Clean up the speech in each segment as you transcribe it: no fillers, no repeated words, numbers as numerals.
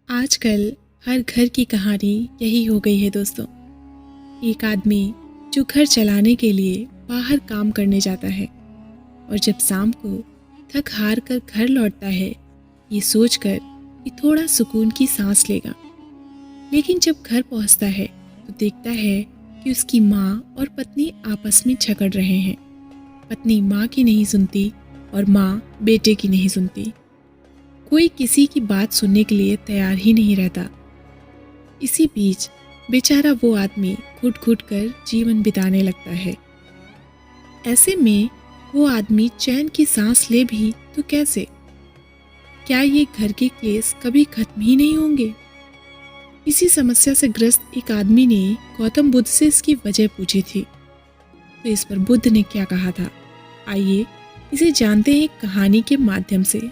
आजकल हर घर की कहानी यही हो गई है दोस्तों। एक आदमी जो घर चलाने के लिए बाहर काम करने जाता है और जब शाम को थक हार कर घर लौटता है ये सोचकर कि थोड़ा सुकून की सांस लेगा, लेकिन जब घर पहुंचता है तो देखता है कि उसकी माँ और पत्नी आपस में झगड़ रहे हैं। पत्नी माँ की नहीं सुनती और माँ बेटे की नहीं सुनती। कोई किसी की बात सुनने के लिए तैयार ही नहीं रहता। इसी बीच बेचारा वो आदमी घुट घुट कर जीवन बिताने लगता है। ऐसे में वो आदमी चैन की सांस ले भी तो कैसे? क्या ये घर के क्लेश कभी खत्म ही नहीं होंगे? इसी समस्या से ग्रस्त एक आदमी ने गौतम बुद्ध से इसकी वजह पूछी थी। तो इस पर बुद्ध ने क्या कहा था, आइए इसे जानते हैं एक कहानी के माध्यम से।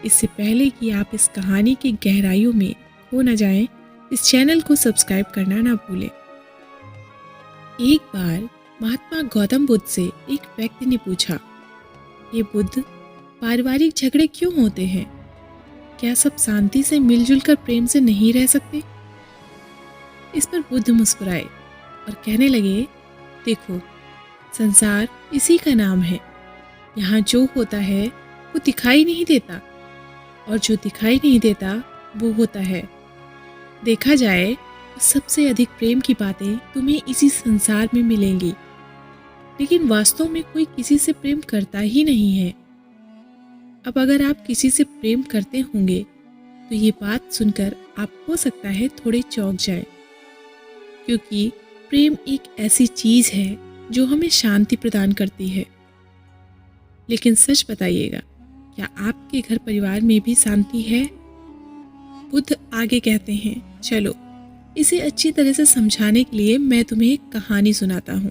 इससे पहले कि आप इस कहानी की गहराइयों में खो न जाएं, इस चैनल को सब्सक्राइब करना ना भूलें। एक बार महात्मा गौतम बुद्ध से एक व्यक्ति ने पूछा, ये बुद्ध, पारिवारिक झगड़े क्यों होते हैं? क्या सब शांति से मिलजुल कर प्रेम से नहीं रह सकते? इस पर बुद्ध मुस्कुराए और कहने लगे, देखो, संसार इसी का नाम है। यहाँ जो होता है वो दिखाई नहीं देता और जो दिखाई नहीं देता वो होता है। देखा जाए तो सबसे अधिक प्रेम की बातें तुम्हें इसी संसार में मिलेंगी, लेकिन वास्तव में कोई किसी से प्रेम करता ही नहीं है। अब अगर आप किसी से प्रेम करते होंगे तो ये बात सुनकर आप हो सकता है थोड़े चौंक जाए, क्योंकि प्रेम एक ऐसी चीज है जो हमें शांति प्रदान करती है। लेकिन सच बताइएगा, क्या आपके घर परिवार में भी शांति है? बुद्ध आगे कहते हैं, चलो इसे अच्छी तरह से समझाने के लिए मैं तुम्हें एक कहानी सुनाता हूँ।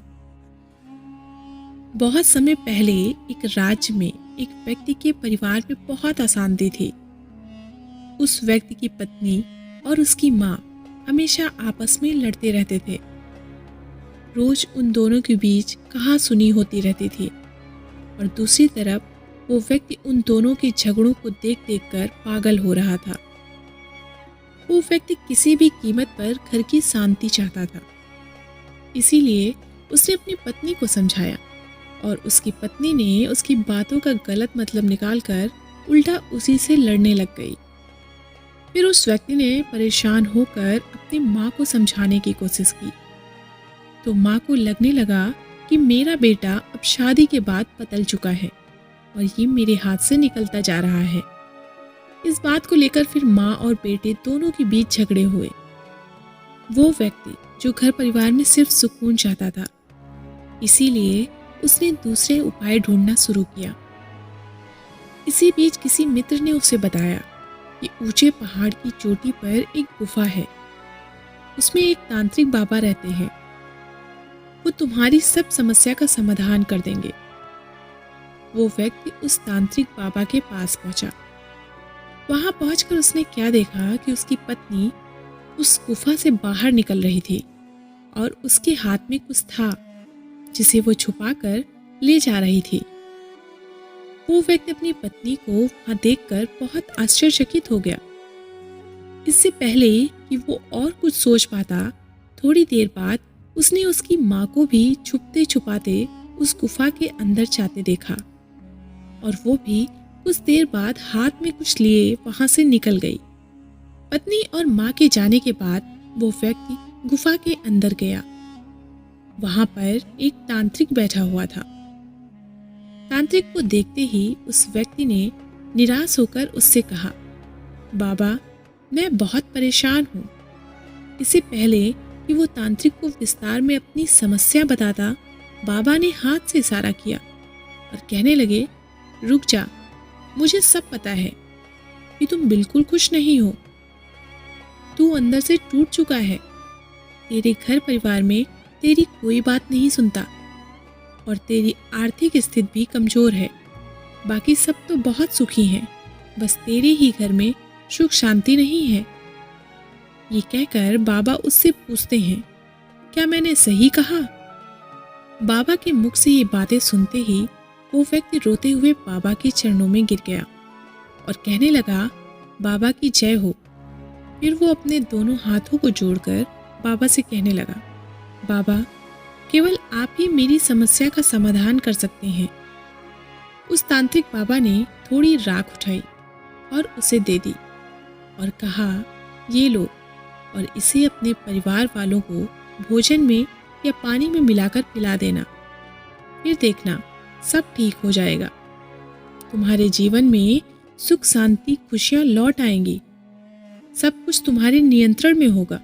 बहुत समय पहले एक राज्य में एक व्यक्ति के परिवार में बहुत अशांति थी। उस व्यक्ति की पत्नी और उसकी माँ हमेशा आपस में लड़ते रहते थे। रोज उन दोनों के बीच कहासुनी होती रहती थी और दूसरी तरफ वो व्यक्ति उन दोनों के झगड़ों को देख देख कर पागल हो रहा था। वो व्यक्ति किसी भी कीमत पर घर की शांति चाहता था। इसीलिए उसने अपनी पत्नी को समझाया और उसकी पत्नी ने उसकी बातों का गलत मतलब निकालकर उल्टा उसी से लड़ने लग गई। फिर उस व्यक्ति ने परेशान होकर अपनी माँ को समझाने की कोशिश की, तो माँ को लगने लगा कि मेरा बेटा अब शादी के बाद बदल चुका है और ये मेरे हाथ से निकलता जा रहा है। इस बात को लेकर फिर माँ और बेटे दोनों के बीच झगड़े हुए। वो व्यक्ति जो घर परिवार में सिर्फ सुकून चाहता था, इसीलिए उसने दूसरे उपाय ढूंढना शुरू किया। इसी बीच किसी मित्र ने उसे बताया कि ऊंचे पहाड़ की चोटी पर एक गुफा है, उसमें एक तांत्रिक बाबा रहते हैं। वो तुम्हारी सब समस्या का समाधान कर देंगे। वो व्यक्ति उस तांत्रिक बाबा के पास पहुंचा। वहां पहुंचकर उसने क्या देखा कि उसकी पत्नी उस गुफा से बाहर निकल रही थी और उसके हाथ में कुछ था जिसे वो छुपाकर ले जा रही थी। वो व्यक्ति अपनी पत्नी को वहां देखकर बहुत आश्चर्यचकित हो गया। इससे पहले कि वो और कुछ सोच पाता, थोड़ी देर बाद उसने उसकी माँ को भी छुपते छुपाते उस गुफा के अंदर जाते देखा और वो भी कुछ देर बाद हाथ में कुछ लिए वहां से निकल गई। पत्नी और माँ के जाने के बाद वो व्यक्ति गुफा के अंदर गया। वहां पर एक तांत्रिक बैठा हुआ था। तांत्रिक को देखते ही उस व्यक्ति ने निराश होकर उससे कहा, बाबा, मैं बहुत परेशान हूँ। इससे पहले कि वो तांत्रिक को विस्तार में अपनी समस्या बताता, बाबा ने हाथ से इशारा किया और कहने लगे, रुक जा, मुझे सब पता है कि तुम बिल्कुल खुश नहीं हो। तू अंदर से टूट चुका है। तेरे घर परिवार में तेरी कोई बात नहीं सुनता और तेरी आर्थिक स्थिति भी कमजोर है। बाकी सब तो बहुत सुखी हैं, बस तेरे ही घर में सुख शांति नहीं है। ये कहकर बाबा उससे पूछते हैं, क्या मैंने सही कहा? बाबा के मुख से ये बातें सुनते ही वो व्यक्ति रोते हुए बाबा के चरणों में गिर गया और कहने लगा, बाबा की जय हो। फिर वो अपने दोनों हाथों को जोड़कर बाबा से कहने लगा, बाबा, केवल आप ही मेरी समस्या का समाधान कर सकते हैं। उस तांत्रिक बाबा ने थोड़ी राख उठाई और उसे दे दी और कहा, ये लो और इसे अपने परिवार वालों को भोजन में या पानी में मिलाकर पिला देना। फिर देखना सब ठीक हो जाएगा। तुम्हारे जीवन में सुख शांति खुशियां लौट आएंगी। सब कुछ तुम्हारे नियंत्रण में होगा।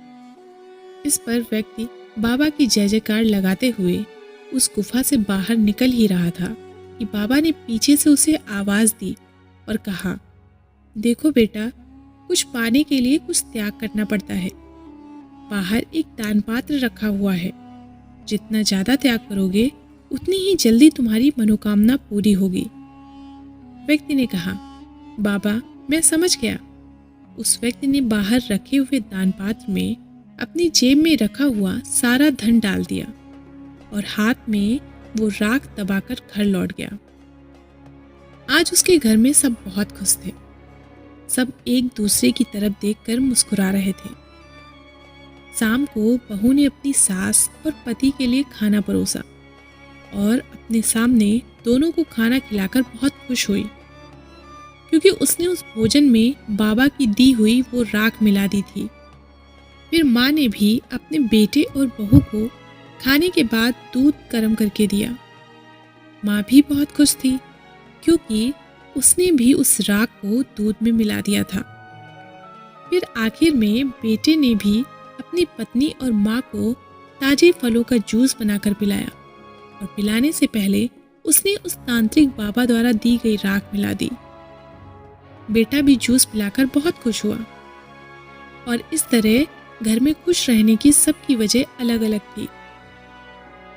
इस पर व्यक्ति बाबा की जय जयकार लगाते हुए उस गुफा से बाहर निकल ही रहा था कि बाबा ने पीछे से उसे आवाज दी और कहा, देखो बेटा, कुछ पाने के लिए कुछ त्याग करना पड़ता है। बाहर एक दान पात्र रखा हुआ है। जितना ज्यादा त्याग करोगे उतनी ही जल्दी तुम्हारी मनोकामना पूरी होगी। व्यक्ति ने कहा, बाबा, मैं समझ गया। उस व्यक्ति ने बाहर रखे हुए दान पात्र में अपनी जेब में रखा हुआ सारा धन डाल दिया और हाथ में वो राख दबाकर घर लौट गया। आज उसके घर में सब बहुत खुश थे। सब एक दूसरे की तरफ देखकर मुस्कुरा रहे थे। शाम को बहू ने अपनी सास और पति के लिए खाना परोसा और अपने सामने दोनों को खाना खिलाकर बहुत खुश हुई, क्योंकि उसने उस भोजन में बाबा की दी हुई वो राख मिला दी थी। फिर माँ ने भी अपने बेटे और बहू को खाने के बाद दूध गर्म करके दिया। माँ भी बहुत खुश थी, क्योंकि उसने भी उस राख को दूध में मिला दिया था। फिर आखिर में बेटे ने भी अपनी पत्नी और माँ को ताजे फलों का जूस बनाकर पिलाया और पिलाने से पहले उसने उस तांत्रिक बाबा द्वारा दी गई राख मिला दी। बेटा भी जूस पिलाकर बहुत खुश हुआ और इस तरह घर में खुश रहने की सबकी वजह अलग अलग थी।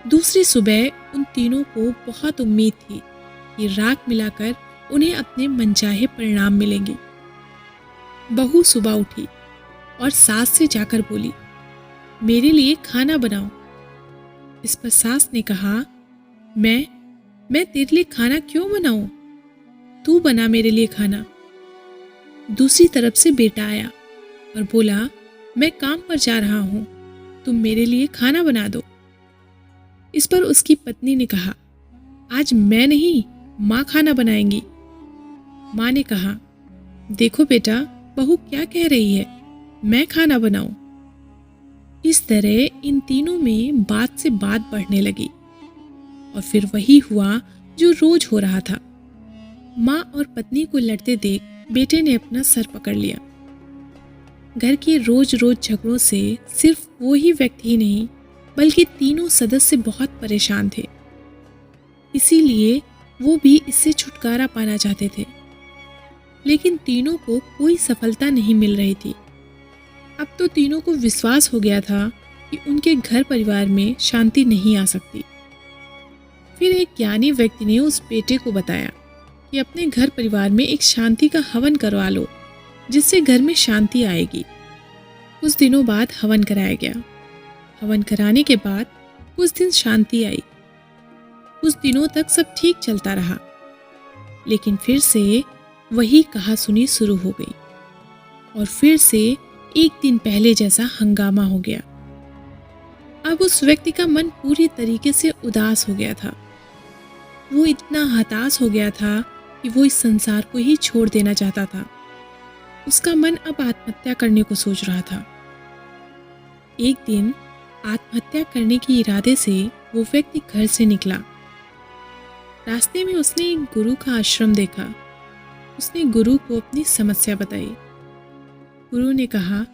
दूसरी सुबह उन तीनों को बहुत उम्मीद थी कि राख मिलाकर उन्हें अपने मनचाहे परिणाम मिलेंगे। बहू सुबह उठी और सास से जाकर बोली, मेरे लिए खाना बनाओ। इस पर सास ने कहा, मैं तेरे लिए खाना क्यों बनाऊं? तू बना मेरे लिए खाना। दूसरी तरफ से बेटा आया और बोला, मैं काम पर जा रहा हूं, तुम मेरे लिए खाना बना दो। इस पर उसकी पत्नी ने कहा, आज मैं नहीं, माँ खाना बनाएंगी। माँ ने कहा, देखो बेटा, बहू क्या कह रही है, मैं खाना बनाऊं। इस तरह इन तीनों में बात से बात बढ़ने लगी और फिर वही हुआ जो रोज हो रहा था। माँ और पत्नी को लड़ते देख बेटे ने अपना सर पकड़ लिया। घर के रोज रोज झगड़ों से सिर्फ वो ही व्यक्ति ही नहीं, बल्कि तीनों सदस्य बहुत परेशान थे। इसीलिए वो भी इससे छुटकारा पाना चाहते थे, लेकिन तीनों को कोई सफलता नहीं मिल रही थी। अब तो तीनों को विश्वास हो गया था कि उनके घर परिवार में शांति नहीं आ सकती। फिर एक ज्ञानी व्यक्ति ने उस बेटे को बताया कि अपने घर परिवार में एक शांति का हवन करवा लो, जिससे घर में शांति आएगी। कुछ दिनों बाद हवन कराया गया। हवन कराने के बाद कुछ दिन शांति आई। कुछ दिनों तक सब ठीक चलता रहा, लेकिन फिर से वही कहासुनी शुरू हो गई और फिर से एक दिन पहले जैसा हंगामा हो गया। अब उस व्यक्ति का मन पूरी तरीके से उदास हो गया था। वो इतना हताश हो गया था कि वो इस संसार को ही छोड़ देना चाहता था। उसका मन अब आत्महत्या करने को सोच रहा था। एक दिन आत्महत्या करने के इरादे से वो व्यक्ति घर से निकला। रास्ते में उसने एक गुरु का आश्रम देखा। उसने गुरु को अपनी समस्या बताई। गुरु ने कहा,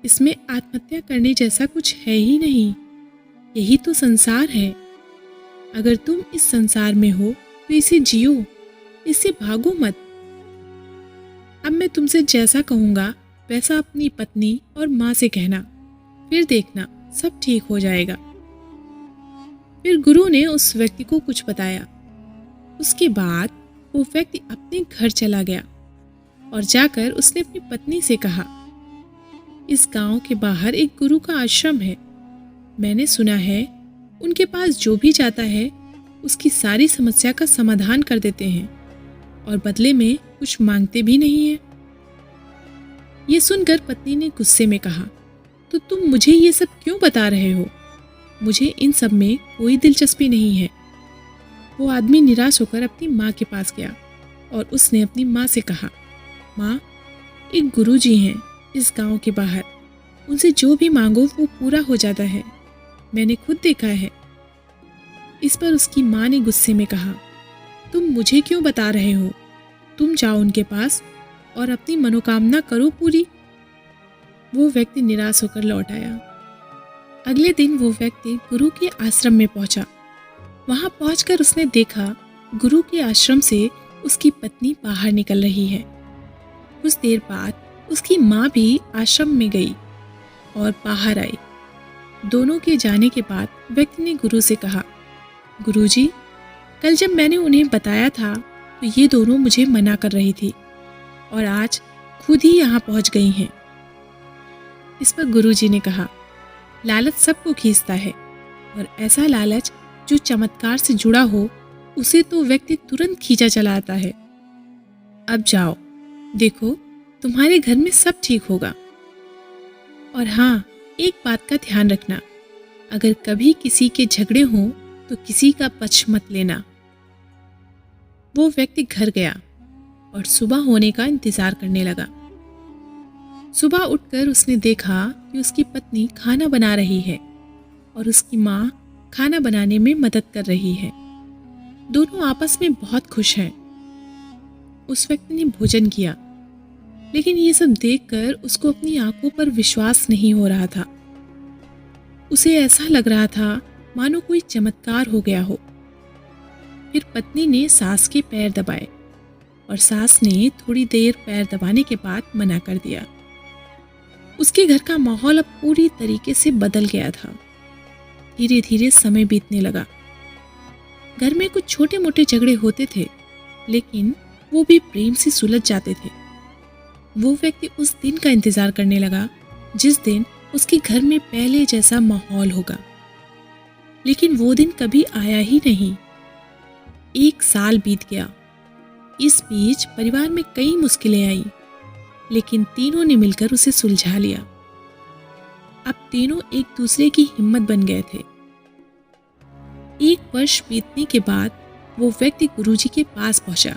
इसमें आत्महत्या करने जैसा कुछ है ही नहीं, यही तो संसार है। अगर तुम इस संसार में हो तो इसे जियो, इससे भागो मत। अब मैं तुमसे जैसा कहूँगा वैसा अपनी पत्नी और माँ से कहना, फिर देखना सब ठीक हो जाएगा। फिर गुरु ने उस व्यक्ति को कुछ बताया। उसके बाद वो व्यक्ति अपने घर चला गया और जाकर उसने अपनी पत्नी से कहा, इस गांव के बाहर एक गुरु का आश्रम है। मैंने सुना है उनके पास जो भी जाता है उसकी सारी समस्या का समाधान कर देते हैं और बदले में कुछ मांगते भी नहीं है। ये सुनकर पत्नी ने गुस्से में कहा, तो तुम मुझे ये सब क्यों बता रहे हो? मुझे इन सब में कोई दिलचस्पी नहीं है। वो आदमी निराश होकर अपनी माँ के पास गया और उसने अपनी माँ से कहा, माँ, एक गुरुजी हैं इस गांव के बाहर, उनसे जो भी मांगो वो पूरा हो जाता है, मैंने खुद देखा है। इस पर उसकी माँ ने गुस्से में कहा, तुम मुझे क्यों बता रहे हो? तुम जाओ उनके पास और अपनी मनोकामना करो पूरी। वो व्यक्ति निराश होकर लौट आया। अगले दिन वो व्यक्ति गुरु के आश्रम में पहुंचा। वहां पहुंचकर उसने देखा गुरु के आश्रम से उसकी पत्नी बाहर निकल रही है। कुछ देर बाद उसकी माँ भी आश्रम में गई और बाहर आई। दोनों के जाने के बाद व्यक्ति ने गुरु से कहा, गुरुजी, कल जब मैंने उन्हें बताया था तो ये दोनों मुझे मना कर रही थी और आज खुद ही यहाँ पहुँच गई हैं। इस पर गुरुजी ने कहा, लालच सबको खींचता है और ऐसा लालच जो चमत्कार से जुड़ा हो उसे तो व्यक्ति तुरंत खींचा चला आता है। अब जाओ, देखो तुम्हारे घर में सब ठीक होगा। और हाँ, एक बात का ध्यान रखना, अगर कभी किसी के झगड़े हों तो किसी का पक्ष मत लेना। वो व्यक्ति घर गया और सुबह होने का इंतजार करने लगा। सुबह उठकर उसने देखा कि उसकी पत्नी खाना बना रही है और उसकी माँ खाना बनाने में मदद कर रही है। दोनों आपस में बहुत खुश हैं। उस व्यक्ति ने भोजन किया, लेकिन ये सब देखकर उसको अपनी आंखों पर विश्वास नहीं हो रहा था। उसे ऐसा लग रहा था मानो कोई चमत्कार हो गया हो। फिर पत्नी ने सास के पैर दबाए और सास ने थोड़ी देर पैर दबाने के बाद मना कर दिया। उसके घर का माहौल अब पूरी तरीके से बदल गया था। धीरे धीरे समय बीतने लगा। घर में कुछ छोटे मोटे झगड़े होते थे, लेकिन वो भी प्रेम से सुलझ जाते थे। वो व्यक्ति उस दिन का इंतजार करने लगा जिस दिन उसके घर में पहले जैसा माहौल होगा, लेकिन वो दिन कभी आया ही नहीं। 1 साल बीत गया। इस बीच परिवार में कई मुश्किलें आई, लेकिन तीनों ने मिलकर उसे सुलझा लिया। अब तीनों एक दूसरे की हिम्मत बन गए थे। 1 वर्ष बीतने के बाद वो व्यक्ति गुरुजी के पास पहुंचा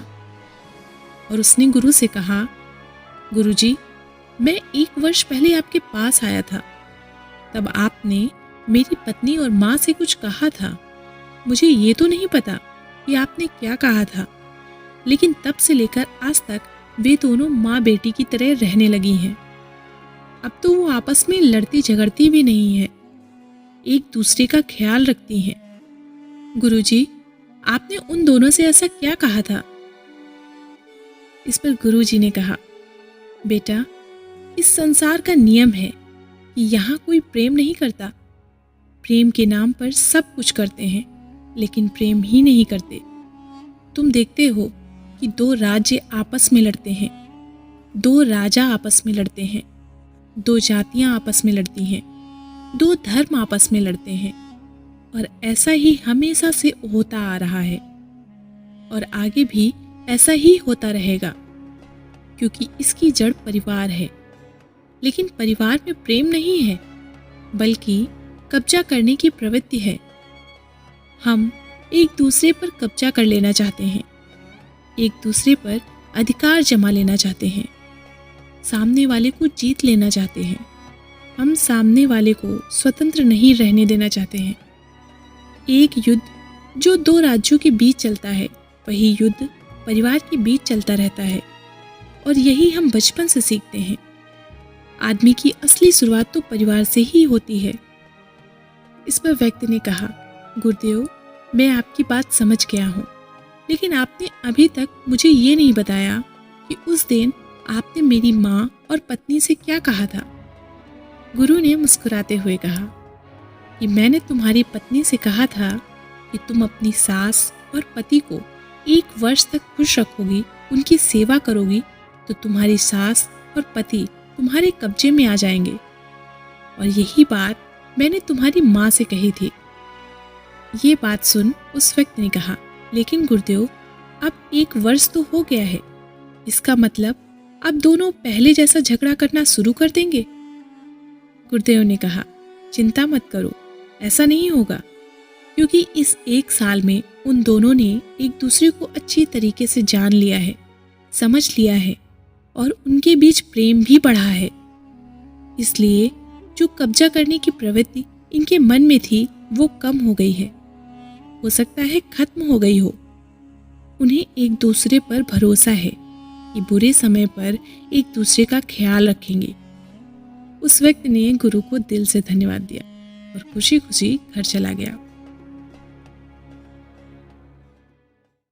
और उसने गुरु से कहा, गुरुजी, मैं 1 वर्ष पहले आपके पास आया था। तब आपने मेरी पत्नी और माँ से कुछ कहा था। मुझे ये तो नहीं पता कि आपने क्या कहा था, लेकिन तब से लेकर आज तक वे दोनों माँ बेटी की तरह रहने लगी हैं। अब तो वो आपस में लड़ती झगड़ती भी नहीं है, एक दूसरे का ख्याल रखती हैं। गुरुजी, आपने उन दोनों से ऐसा क्या कहा था? इस पर गुरुजी ने कहा, बेटा, इस संसार का नियम है कि यहाँ कोई प्रेम नहीं करता। प्रेम के नाम पर सब कुछ करते हैं, लेकिन प्रेम ही नहीं करते। तुम देखते हो कि 2 राज्य आपस में लड़ते हैं, 2 राजा आपस में लड़ते हैं, 2 जातियां आपस में लड़ती हैं, 2 धर्म आपस में लड़ते हैं, और ऐसा ही हमेशा से होता आ रहा है और आगे भी ऐसा ही होता रहेगा, क्योंकि इसकी जड़ परिवार है। लेकिन परिवार में प्रेम नहीं है, बल्कि कब्जा करने की प्रवृत्ति है। हम एक दूसरे पर कब्जा कर लेना चाहते हैं, एक दूसरे पर अधिकार जमा लेना चाहते हैं, सामने वाले को जीत लेना चाहते हैं। हम सामने वाले को स्वतंत्र नहीं रहने देना चाहते हैं। एक युद्ध जो 2 राज्यों के बीच चलता है, वही युद्ध परिवार के बीच चलता रहता है, और यही हम बचपन से सीखते हैं। आदमी की असली शुरुआत तो परिवार से ही होती है। इस पर व्यक्ति ने कहा, गुरुदेव, मैं आपकी बात समझ गया हूँ, लेकिन आपने अभी तक मुझे ये नहीं बताया कि उस दिन आपने मेरी माँ और पत्नी से क्या कहा था। गुरु ने मुस्कुराते हुए कहा कि मैंने तुम्हारी पत्नी से कहा था कि तुम अपनी सास और पति को 1 वर्ष तक खुश रखोगी, उनकी सेवा करोगी, तो तुम्हारी सास और पति तुम्हारे कब्जे में आ जाएंगे। और यही बात मैंने तुम्हारी माँ से कही थी। ये बात सुन उस व्यक्ति ने कहा, लेकिन गुरुदेव, अब 1 वर्ष तो हो गया है, इसका मतलब आप दोनों पहले जैसा झगड़ा करना शुरू कर देंगे? गुरुदेव ने कहा, चिंता मत करो, ऐसा नहीं होगा, क्योंकि इस 1 साल में उन दोनों ने एक दूसरे को अच्छी तरीके से जान लिया है, समझ लिया है और उनके बीच प्रेम भी बढ़ा है। इसलिए जो कब्जा करने की प्रवृत्ति इनके मन में थी वो कम हो गई है, हो सकता है खत्म हो गई हो। उन्हें एक दूसरे पर भरोसा है कि बुरे समय पर एक दूसरे का ख्याल रखेंगे। उस व्यक्ति ने गुरु को दिल से धन्यवाद दिया और खुशी खुशी घर चला गया।